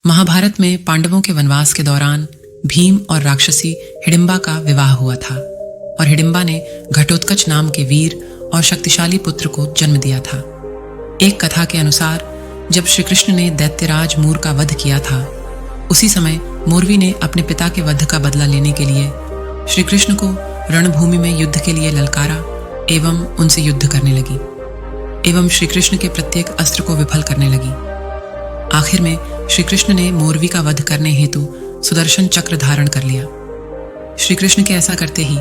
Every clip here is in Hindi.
महाभारत में पांडवों के वनवास के दौरान भीम और राक्षसी हिडिंबा का विवाह हुआ था और हिडिंबा ने घटोत्कच नाम के वीर और शक्तिशाली पुत्र को जन्म दिया था। एक कथा के अनुसार जब श्री कृष्ण ने दैत्यराज मूर का वध किया था, उसी समय मोरवी ने अपने पिता के वध का बदला लेने के लिए श्री कृष्ण को रणभूमि में युद्ध के लिए ललकारा एवं उनसे युद्ध करने लगी एवं श्री कृष्ण के प्रत्येक अस्त्र को विफल करने लगी। आखिर में श्री कृष्ण ने मोरवी का वध करने हेतु सुदर्शन चक्र धारण कर लिया। श्री कृष्ण के ऐसा करते ही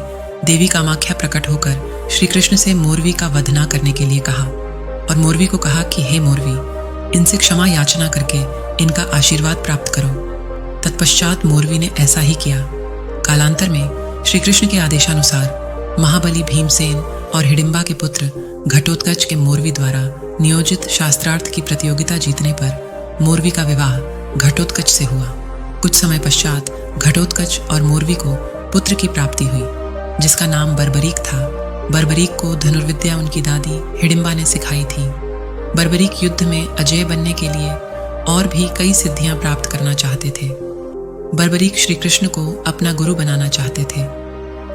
देवी कामाख्या प्रकट होकर श्री कृष्ण से मोरवी का वध न करने के लिए कहा और मोरवी को कहा कि हे मोरवी, इनसे क्षमा याचना करके इनका आशीर्वाद प्राप्त करो। तत्पश्चात मोरवी ने ऐसा ही किया। कालांतर में श्री कृष्ण के आदेशानुसार महाबली भीमसेन और हिडिंबा के पुत्र घटोत्कच के मोरवी द्वारा नियोजित शास्त्रार्थ की प्रतियोगिता जीतने पर मोरवी का विवाह घटोत्कच से हुआ। कुछ समय पश्चात घटोत्कच और मोरवी को पुत्र की प्राप्ति हुई, जिसका नाम बर्बरीक था। बर्बरीक को धनुर्विद्या उनकी दादी हिडिंबा ने सिखाई थी। बर्बरीक युद्ध में अजय बनने के लिए और भी कई सिद्धियां प्राप्त करना चाहते थे। बर्बरीक श्री कृष्ण को अपना गुरु बनाना चाहते थे।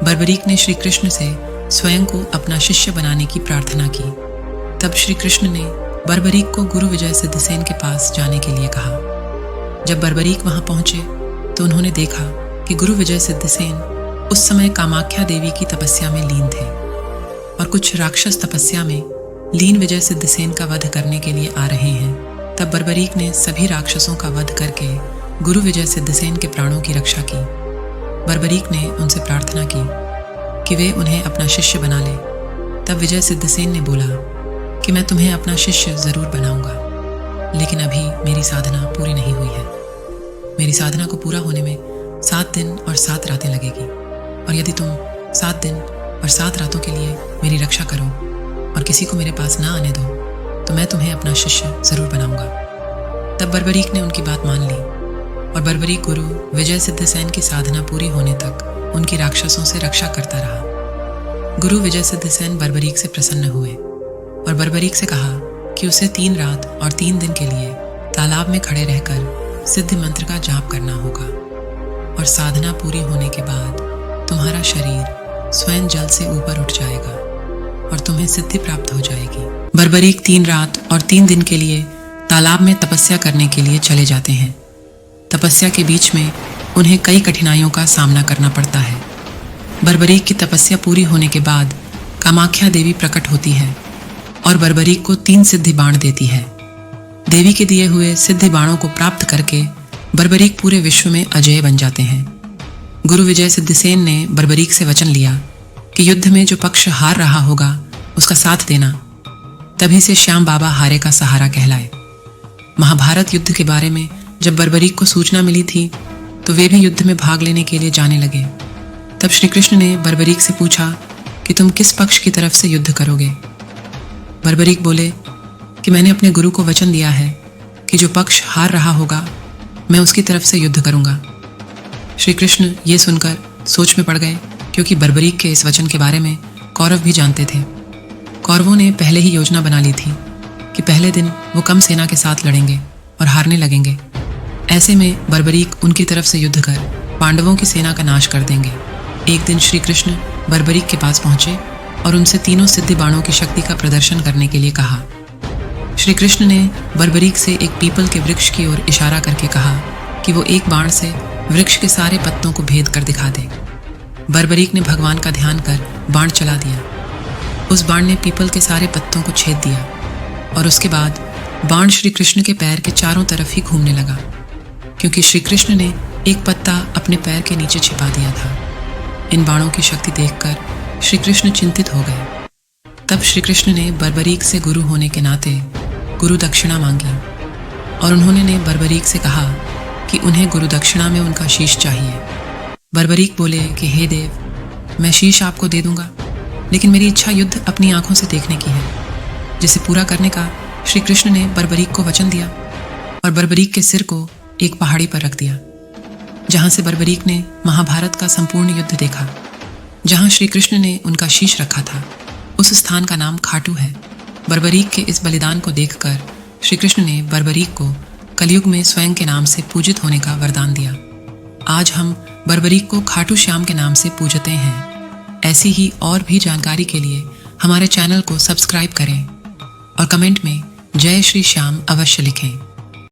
बर्बरीक ने श्री कृष्ण से स्वयं को अपना शिष्य बनाने की प्रार्थना की। तब श्री कृष्ण ने बर्बरीक को गुरु विजय सिद्धसेन के पास जाने के लिए कहा। जब बर्बरीक वहां पहुंचे तो उन्होंने देखा कि गुरु विजय सिद्धसेन उस समय कामाख्या देवी की तपस्या में लीन थे और कुछ राक्षस तपस्या में लीन विजय सिद्धसेन का वध करने के लिए आ रहे हैं। तब बर्बरीक ने सभी राक्षसों का वध करके गुरु विजय सिद्धसेन के प्राणों की रक्षा की। बर्बरीक ने उनसे प्रार्थना की कि वे उन्हें अपना शिष्य बना ले। तब विजय सिद्धसेन ने बोला कि मैं तुम्हें अपना शिष्य जरूर बनाऊंगा, लेकिन अभी मेरी साधना पूरी नहीं हुई है। मेरी साधना को पूरा होने में 7 दिन और 7 रातें लगेगी, और यदि तुम 7 दिन और 7 रातों के लिए मेरी रक्षा करो और किसी को मेरे पास ना आने दो, तो मैं तुम्हें अपना शिष्य जरूर बनाऊंगा। तब बर्बरीक ने उनकी बात मान ली और बर्बरीक गुरु विजय सिद्धसेन की साधना पूरी होने तक उनकी राक्षसों से रक्षा करता रहा। गुरु विजय सिद्धसेन बर्बरीक से प्रसन्न हुए और बर्बरीक से कहा कि उसे 3 रात और 3 दिन के लिए तालाब में खड़े रहकर सिद्धि मंत्र का जाप करना होगा, और साधना पूरी होने के बाद तुम्हारा शरीर स्वयं जल से ऊपर उठ जाएगा और तुम्हें सिद्धि प्राप्त हो जाएगी। बर्बरीक 3 रात और 3 दिन के लिए तालाब में तपस्या करने के लिए चले जाते हैं। तपस्या के बीच में उन्हें कई कठिनाइयों का सामना करना पड़ता है। बर्बरीक की तपस्या पूरी होने के बाद कामाख्या देवी प्रकट होती है और बर्बरीक को 3 सिद्धि बाण देती है। देवी के दिए हुए सिद्धि बाणों को प्राप्त करके बर्बरीक पूरे विश्व में अजय बन जाते हैं। गुरु विजय सिद्धसेन ने बर्बरीक से वचन लिया कि युद्ध में जो पक्ष हार रहा होगा उसका साथ देना। तभी से श्याम बाबा हारे का सहारा कहलाए। महाभारत युद्ध के बारे में जब बर्बरीक को सूचना मिली थी तो वे भी युद्ध में भाग लेने के लिए जाने लगे। तब श्री कृष्ण ने बर्बरीक से पूछा कि तुम किस पक्ष की तरफ से युद्ध करोगे। बर्बरीक बोले कि मैंने अपने गुरु को वचन दिया है कि जो पक्ष हार रहा होगा मैं उसकी तरफ से युद्ध करूंगा। श्री कृष्ण ये सुनकर सोच में पड़ गए, क्योंकि बर्बरीक के इस वचन के बारे में कौरव भी जानते थे। कौरवों ने पहले ही योजना बना ली थी कि पहले दिन वो कम सेना के साथ लड़ेंगे और हारने लगेंगे। ऐसे में बर्बरीक उनकी तरफ से युद्ध कर पांडवों की सेना का नाश कर देंगे। एक दिन श्री कृष्ण बर्बरीक के पास पहुंचे और उनसे तीनों सिद्धि बाणों की शक्ति का प्रदर्शन करने के लिए कहा। श्री कृष्ण ने बर्बरीक से एक पीपल के वृक्ष की ओर इशारा करके कहा कि वो एक बाण से वृक्ष के सारे पत्तों को भेद कर दिखा दे। बर्बरीक ने भगवान का ध्यान कर बाण चला दिया। उस बाण ने पीपल के सारे पत्तों को छेद दिया और उसके बाद बाण श्री कृष्ण के पैर के चारों तरफ ही घूमने लगा, क्योंकि श्री कृष्ण ने एक पत्ता अपने पैर के नीचे छिपा दिया था। इन बाणों की शक्ति देखकर श्री कृष्ण चिंतित हो गए। तब श्री कृष्ण ने बर्बरीक से गुरु होने के नाते गुरु दक्षिणा मांगी और उन्होंने बर्बरीक से कहा कि उन्हें गुरु दक्षिणा में उनका शीश चाहिए। बर्बरीक बोले कि हे देव, मैं शीश आपको दे दूंगा, लेकिन मेरी इच्छा युद्ध अपनी आंखों से देखने की है। जिसे पूरा करने का श्री कृष्ण ने बर्बरीक को वचन दिया और बर्बरीक के सिर को एक पहाड़ी पर रख दिया, जहां से बर्बरीक ने महाभारत का संपूर्ण युद्ध देखा। जहां श्री कृष्ण ने उनका शीश रखा था उस स्थान का नाम खाटू है। बर्बरीक के इस बलिदान को देखकर श्री कृष्ण ने बर्बरीक को कलयुग में स्वयं के नाम से पूजित होने का वरदान दिया। आज हम बर्बरीक को खाटू श्याम के नाम से पूजते हैं। ऐसी ही और भी जानकारी के लिए हमारे चैनल को सब्सक्राइब करें और कमेंट में जय श्री श्याम अवश्य लिखें।